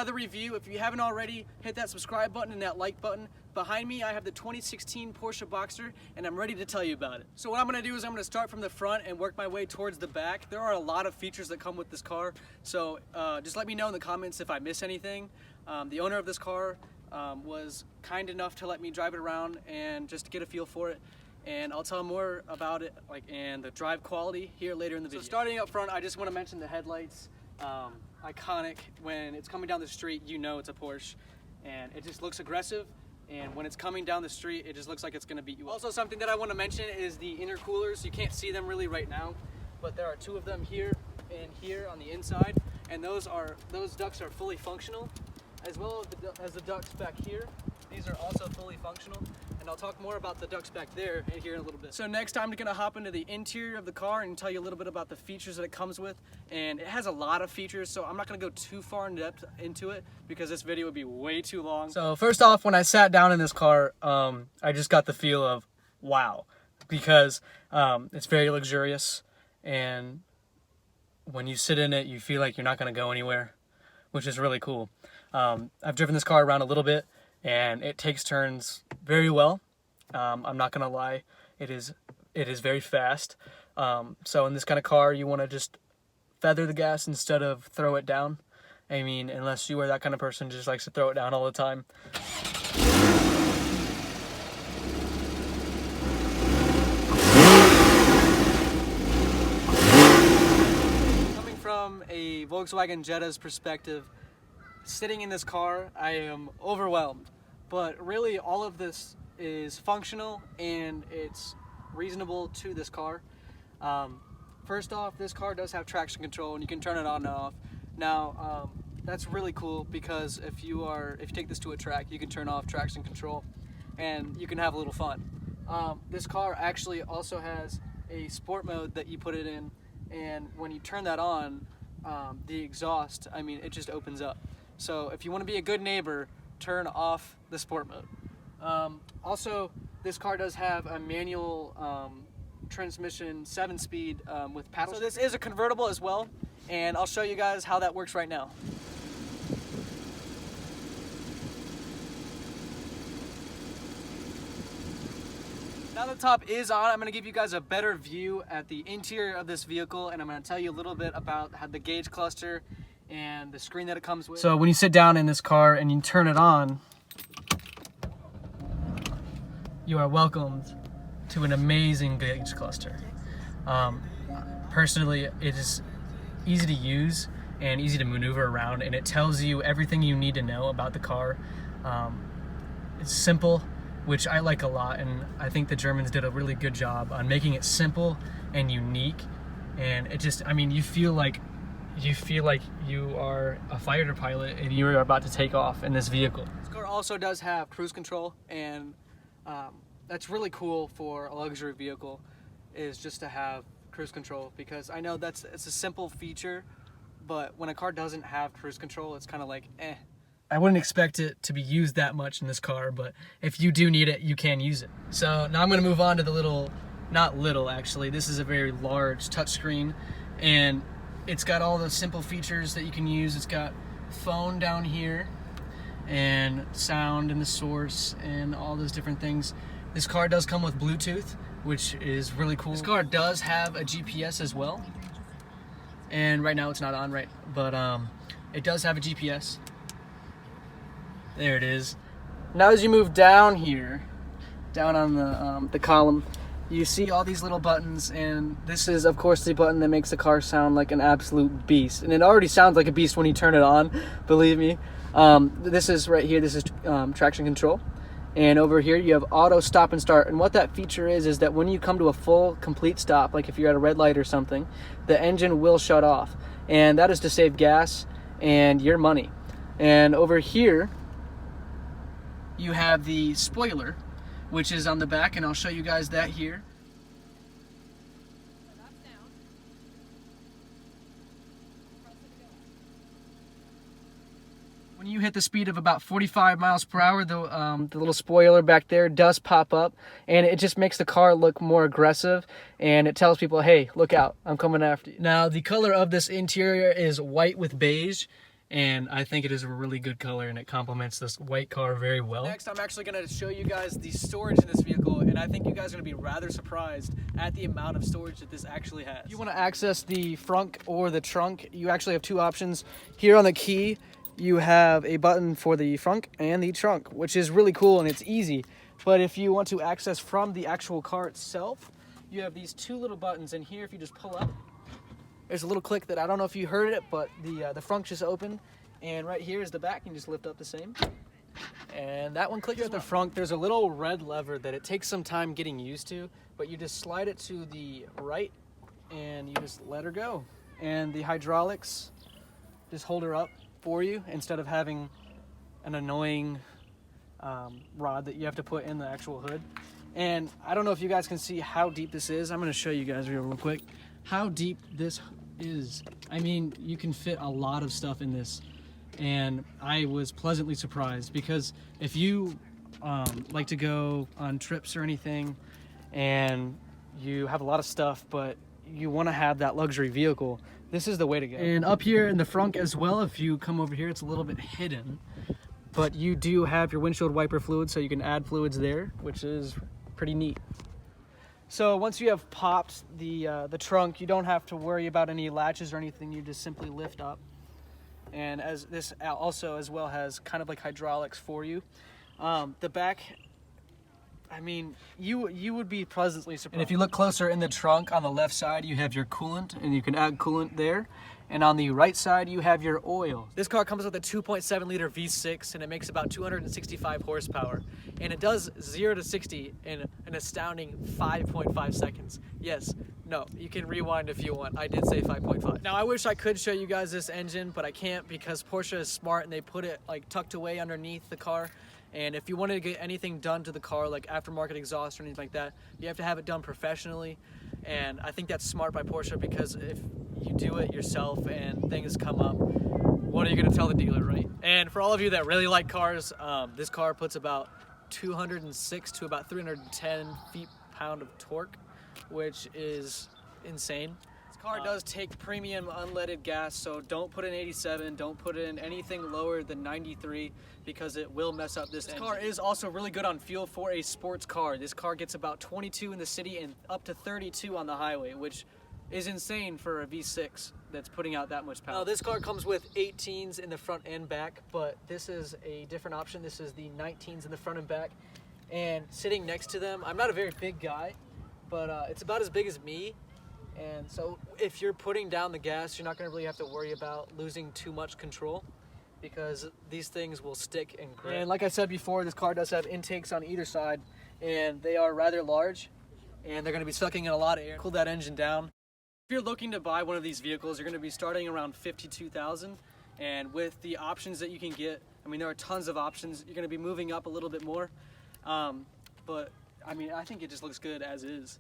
another review. If you haven't already, hit that subscribe button and that like button. Behind me, I have the 2016 Porsche Boxster, and I'm ready to tell you about it. So what I'm gonna do is I'm gonna start from the front and work my way towards the back. There are a lot of features that come with this car, so just let me know in the comments if I miss anything. The owner of this car was kind enough to let me drive it around and just to get a feel for it. And I'll tell more about it and the drive quality here later in the video. So starting up front, I just want to mention the headlights. Iconic. When it's coming down the street, you know it's a Porsche, and it just looks aggressive. And when it's coming down the street, it just looks like it's going to beat you up. Also, something that I want to mention is the intercoolers. You can't see them really right now, but there are two of them here and here on the inside, and those ducts are fully functional, as well as the ducts back here. These are also fully functional, and I'll talk more about the ducts back there here in a little bit. So next I'm gonna hop into the interior of the car and tell you a little bit about the features that it comes with. And it has a lot of features, so I'm not gonna go too far in depth into it because this video would be way too long. So first off, when I sat down in this car, I just got the feel of wow, because it's very luxurious, and when you sit in it, you feel like you're not gonna go anywhere, which is really cool. I've driven this car around a little bit, and it takes turns very well. I'm not gonna lie, it is very fast. So in this kind of car, you want to just feather the gas instead of throw it down. I mean, unless you are that kind of person who just likes to throw it down all the time. Coming from a Volkswagen Jetta's perspective, sitting in this car, I am overwhelmed. But really, all of this is functional and it's reasonable to this car. First off, this car does have traction control, and you can turn it on and off. Now, that's really cool because if you take this to a track, you can turn off traction control and you can have a little fun. This car actually also has a sport mode that you put it in, and when you turn that on, the exhaust, I mean, it just opens up. So if you want to be a good neighbor, turn off the sport mode. Also, this car does have a manual transmission 7-speed with paddle. So this is a convertible as well, and I'll show you guys how that works right now. Now the top is on, I'm going to give you guys a better view at the interior of this vehicle, and I'm going to tell you a little bit about how the gauge cluster and the screen that it comes with. So when you sit down in this car and you turn it on, you are welcomed to an amazing gauge cluster. Personally, it is easy to use and easy to maneuver around, and it tells you everything you need to know about the car. It's simple, which I like a lot, and I think the Germans did a really good job on making it simple and unique. And it just, I mean, you feel like you are a fighter pilot and you are about to take off in this vehicle. This car also does have cruise control, and that's really cool for a luxury vehicle, is just to have cruise control, because I know it's a simple feature, but when a car doesn't have cruise control, it's kind of like eh. I wouldn't expect it to be used that much in this car, but if you do need it, you can use it. So now I'm going to move on to the not little actually, this is a very large touchscreen, and it's got all the simple features that you can use. It's got phone down here and sound and the source and all those different things. This car does come with Bluetooth, which is really cool. This car does have a GPS as well. And right now it's not on, right? But it does have a GPS. There it is. Now as you move down here, down on the column, you see all these little buttons, and this is of course the button that makes the car sound like an absolute beast. And it already sounds like a beast when you turn it on, believe me. This is right here, this is traction control. And over here you have auto stop and start. And what that feature is that when you come to a full complete stop, like if you're at a red light or something, the engine will shut off. And that is to save gas and your money. And over here you have the spoiler, which is on the back, and I'll show you guys that here. When you hit the speed of about 45 miles per hour, the little spoiler back there does pop up, and it just makes the car look more aggressive, and it tells people, hey, look out, I'm coming after you. Now, the color of this interior is white with beige, and I think it is a really good color and it complements this white car very well. Next, I'm actually going to show you guys the storage in this vehicle, and I think you guys are going to be rather surprised at the amount of storage that this actually has. If you want to access the front or the trunk, you actually have two options. Here on the key, you have a button for the front and the trunk, which is really cool and it's easy. But if you want to access from the actual car itself, you have these two little buttons, and here if you just pull up, there's a little click that I don't know if you heard it, but the front just opened, and right here is the back. You just lift up the same, and that one clicks at the front. There's a little red lever that it takes some time getting used to, but you just slide it to the right, and you just let her go. And the hydraulics just hold her up for you instead of having an annoying rod that you have to put in the actual hood. And I don't know if you guys can see how deep this is. I'm going to show you guys real quick how deep this is. I mean, you can fit a lot of stuff in this, and I was pleasantly surprised, because if you like to go on trips or anything and you have a lot of stuff but you want to have that luxury vehicle, this is the way to go. And up here in the front as well, if you come over here, it's a little bit hidden, but you do have your windshield wiper fluid, so you can add fluids there, which is pretty neat. So once you have popped the trunk, you don't have to worry about any latches or anything. You just simply lift up. And as this also as well has kind of like hydraulics for you. The back, I mean, you would be pleasantly surprised. And if you look closer in the trunk, on the left side, you have your coolant, and you can add coolant there. And on the right side, you have your oil. This car comes with a 2.7 liter V6, and it makes about 265 horsepower. And it does 0 to 60 in an astounding 5.5 seconds. Yes, no, you can rewind if you want. I did say 5.5. Now, I wish I could show you guys this engine, but I can't, because Porsche is smart and they put it like tucked away underneath the car. And if you wanted to get anything done to the car, like aftermarket exhaust or anything like that, you have to have it done professionally. And I think that's smart by Porsche, because if you do it yourself and things come up, what are you going to tell the dealer, right? And for all of you that really like cars, this car puts about 206 to about 310 feet-pound of torque, which is insane. This car does take premium unleaded gas, so don't put in 87, don't put in anything lower than 93, because it will mess up this engine. This car is also really good on fuel for a sports car. This car gets about 22 in the city and up to 32 on the highway, which is insane for a V6 that's putting out that much power. Now, this car comes with 18s in the front and back, but this is a different option. This is the 19s in the front and back. And sitting next to them, I'm not a very big guy, but it's about as big as me. And so if you're putting down the gas, you're not going to really have to worry about losing too much control, because these things will stick and grip. And like I said before, this car does have intakes on either side, and they are rather large, and they're going to be sucking in a lot of air. Cool that engine down. If you're looking to buy one of these vehicles, you're going to be starting around $52,000, and with the options that you can get, I mean, there are tons of options. You're going to be moving up a little bit more, but I mean, I think it just looks good as is.